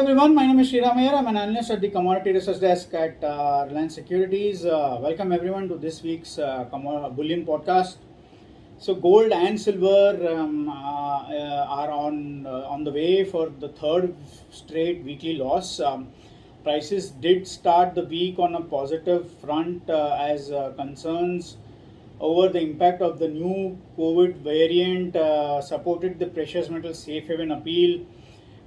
everyone, my name is Sriram Iyer. I'm an analyst at the Commodity Research Desk at Reliance Securities. Welcome everyone to this week's Bullion podcast. So gold and silver are on the way for the third straight weekly loss. Prices did start the week on a positive front as concerns over the impact of the new COVID variant supported the precious metal safe haven appeal.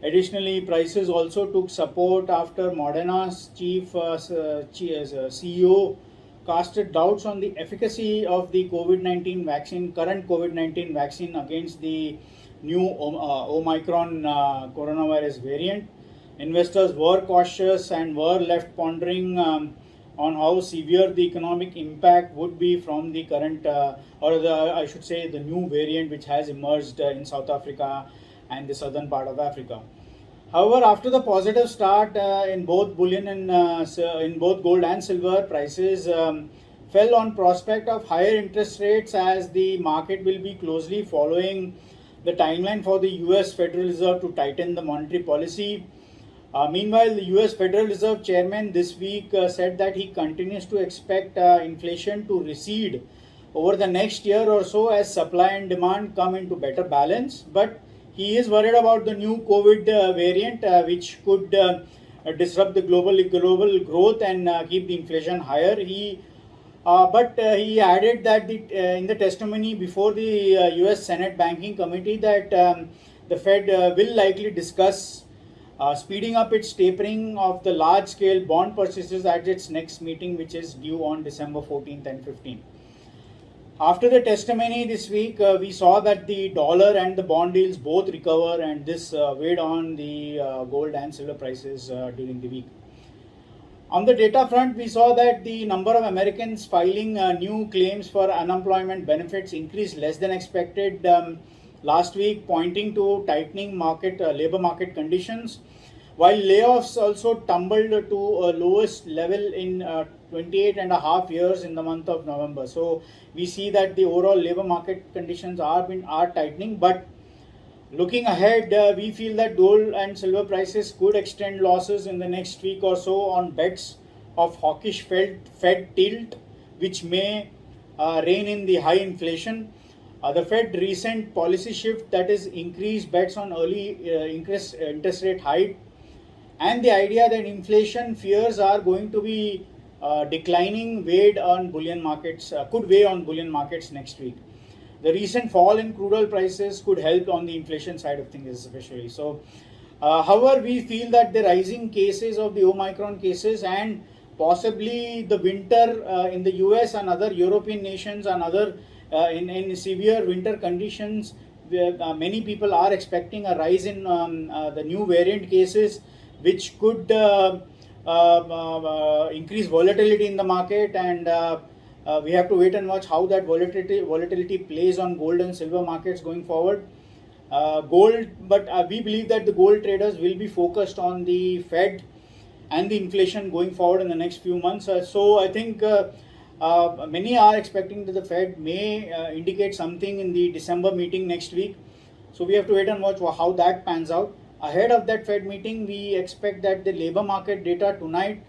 Additionally, prices also took support after Moderna's CEO casted doubts on the efficacy of the current COVID-19 vaccine against the new Omicron coronavirus variant. Investors were cautious and were left pondering on how severe the economic impact would be from the current, the new variant which has emerged in South Africa and the southern part of Africa. However, after the positive start in both bullion and in both gold and silver, prices fell on prospect of higher interest rates as the market will be closely following the timeline for the US Federal Reserve to tighten the monetary policy. Meanwhile, the US Federal Reserve Chairman this week said that he continues to expect inflation to recede over the next year or so as supply and demand come into better balance. But he is worried about the new COVID variant, which could disrupt the global growth and keep the inflation higher. He added that in the testimony before the U.S. Senate Banking Committee that the Fed will likely discuss speeding up its tapering of the large-scale bond purchases at its next meeting, which is due on December 14th and 15th. After the testimony this week, we saw that the dollar and the bond yields both recover, and this weighed on the gold and silver prices during the week. On the data front, we saw that the number of Americans filing new claims for unemployment benefits increased less than expected last week, pointing to tightening labor market conditions, while layoffs also tumbled to a lowest level in 28 and a half years in the month of November. So we see that the overall labor market conditions are tightening, but looking ahead, we feel that gold and silver prices could extend losses in the next week or so on bets of hawkish Fed tilt, which may rein in the high inflation. The Fed recent policy shift, that is increased bets on early interest rate hike, and the idea that inflation fears are going to be declining could weigh on bullion markets next week. The recent fall in crude oil prices could help on the inflation side of things especially. So, however, we feel that the rising cases of the Omicron cases and possibly the winter in the US and other European nations and other in severe winter conditions, where many people are expecting a rise in the new variant cases, which could increase volatility in the market, and we have to wait and watch how that volatility plays on gold and silver markets going forward. We believe that the gold traders will be focused on the Fed and the inflation going forward in the next few months. So I think many are expecting that the Fed may indicate something in the December meeting next week. So we have to wait and watch how that pans out. Ahead of that Fed meeting, we expect that the labor market data tonight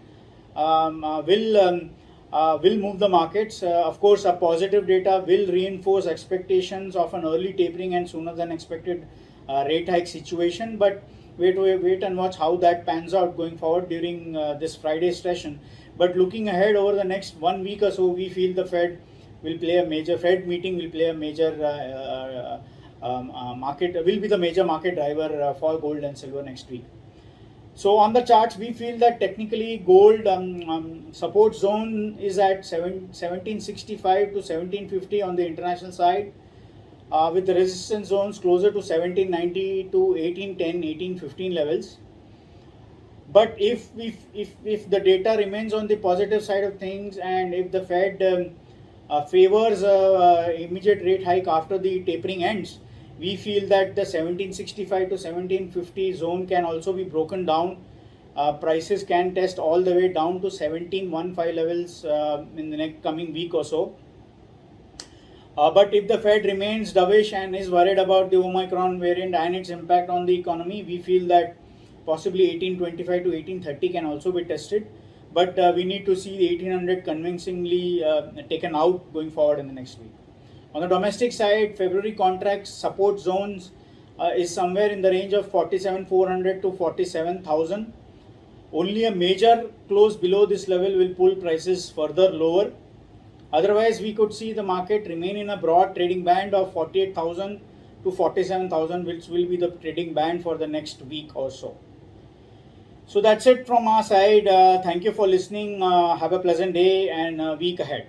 will move the markets. Of course, a positive data will reinforce expectations of an early tapering and sooner than expected rate hike situation. But wait and watch how that pans out going forward during this Friday's session. But looking ahead over the next 1 week or so, we feel the Fed meeting will play a major will be the major market driver for gold and silver next week. So on the charts, we feel that technically gold support zone is at 1765 to 1750 on the international side, with the resistance zones closer to 1790 to 1810, 1815 levels. But if the data remains on the positive side of things, and if the Fed favors immediate rate hike after the tapering ends, we feel that the 1765 to 1750 zone can also be broken down. Prices can test all the way down to 1715 levels in the next coming week or so. But if the Fed remains dovish and is worried about the Omicron variant and its impact on the economy, we feel that Possibly 1825 to 1830 can also be tested, but we need to see the 1800 convincingly taken out going forward in the next week. On the domestic side, February contracts support zones is somewhere in the range of 47,400 to 47,000. Only a major close below this level will pull prices further lower. Otherwise, we could see the market remain in a broad trading band of 48,000 to 47,000, which will be the trading band for the next week or so. So that's it from our side. Thank you for listening. Have a pleasant day and week ahead.